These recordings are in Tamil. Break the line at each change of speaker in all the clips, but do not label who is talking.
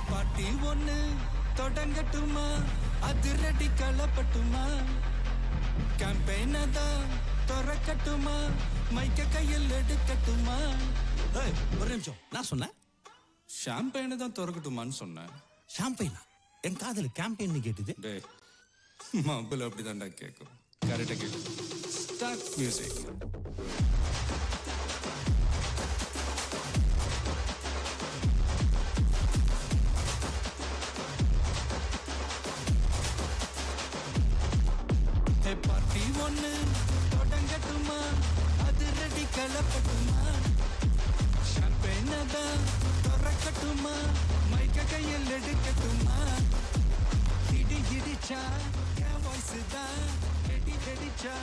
பாட்டி ஒண்ணு தொடங்கட்டுமா, அதிரடி களப்பட்டுமா, கேம்பெயினை தான் திறக்கட்டுமா, மைக்க கையில் எடுக்கட்டுமா.
ஒரு நிமிஷம், நான் சொன்னேன்
ஷாம்பெயினை தான் திறக்கட்டுமான்னு சொன்னேன்.
ஷாம்பெயினா? என் காதல கேம்பெயின் கேட்டுது.
டே மாப்பிள்ள அப்படிதான்டா கேட்கும். கரெக்டா கேட்கும். Start music. பார்ட்டி ஒண்ணு தொடங்கட்டுமா, அது ரெடி களப்பட்டுமா, ஷாம்பெயினை தான் திறக்கட்டுமா, மைக்க கையில் எடுக்கட்டுமா. இடி இடிச்சா என் வாய்ஸ் தான், வெடி வெடிச்சா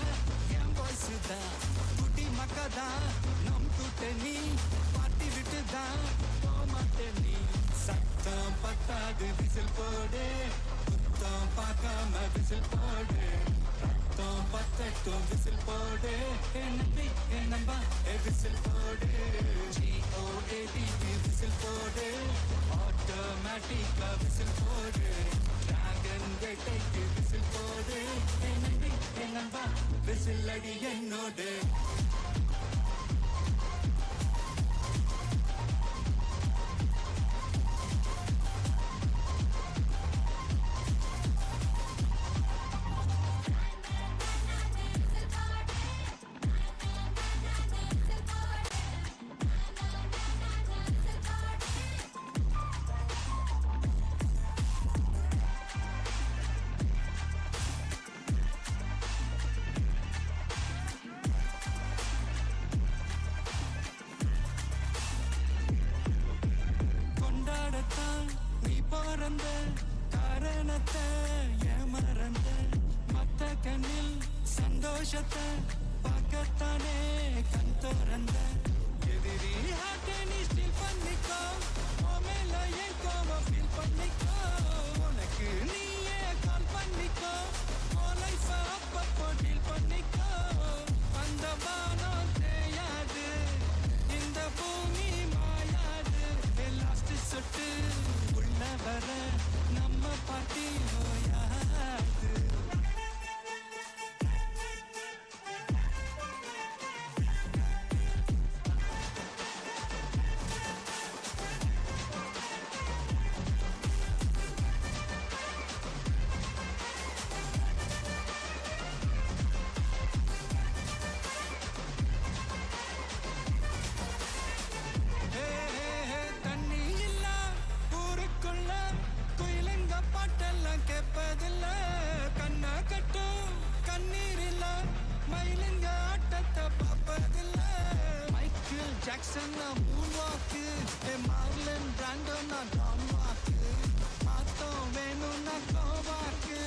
என் வாய்ஸ் தான், குட்டி மக்கா தான் நம் கூட்டணி, பார்ட்டி விட்டு தான் போமாட்டேன் நீ. சத்தம் பத்தாது விசில் போடு, குத்தம் பார்க்காம விசில் போடு, ரத்தம் பத்தட்டும் விசில் போடு, நம்பி நம்பா விசில் போடு, GOAD விசில் போடு, ஆட்டோமேட்டிக்கா விசில் போடு, டிராகன் வேட்டைக்கு விசில் போடு, நம்பி நம்பா விசில் அடி என்னோடு. காரணத்தை ஏமறந்த மத்த கண்ணில் சந்தோஷத்தை பார்க்கத்தானே கண் திறந்த. எதிரி ஹார்ட்டை நீ ஸ்டீல் பண்ணிக்கோ, மேல என் கோவம் ஃபீல் பண்ணிக்கோ, உனக்கு நீயே கால் பண்ணிக்கோ, லைஃப அப்பப்போ டீல் பண்ணிக்கோ. அந்த வானம் தேயாது, இந்த பூமி மாயாது, லாஸ்ட் சொட்டு உள்ள வர நம்ம பாட்டி நோயாது. தண்ணி இல்ல ஊருக்குள்ள குயிலுங்க பாட்டெல்லாம் கேட்பதில்ல, கண்ணா கட்டும் கண்ணீர் இல்ல மயிலுங்க ஆட்டத்தை பார்ப்பதில்ல. மைக்கேல் ஜாக்சன் மூன் வாக்கு, மார்லன் பிராண்டோ நான் டான் வாக்கு, மாத்தம் வேணும்னா கோவாக்கு.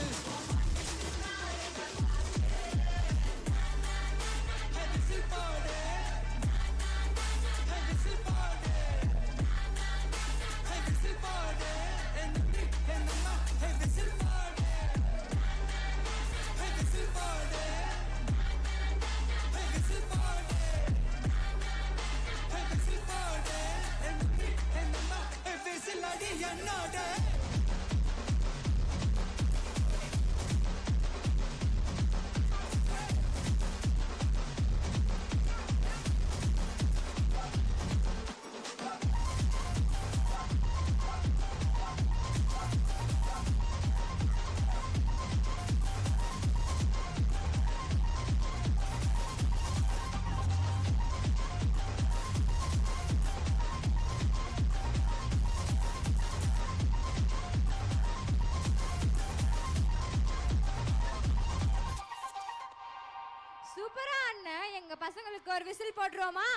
சூப்பரா அண்ணன், எங்க பசங்களுக்கு ஒரு விசில் போட்டுருவோமா?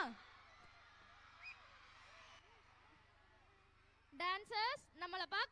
டான்சர்ஸ் நம்மள பார்க்க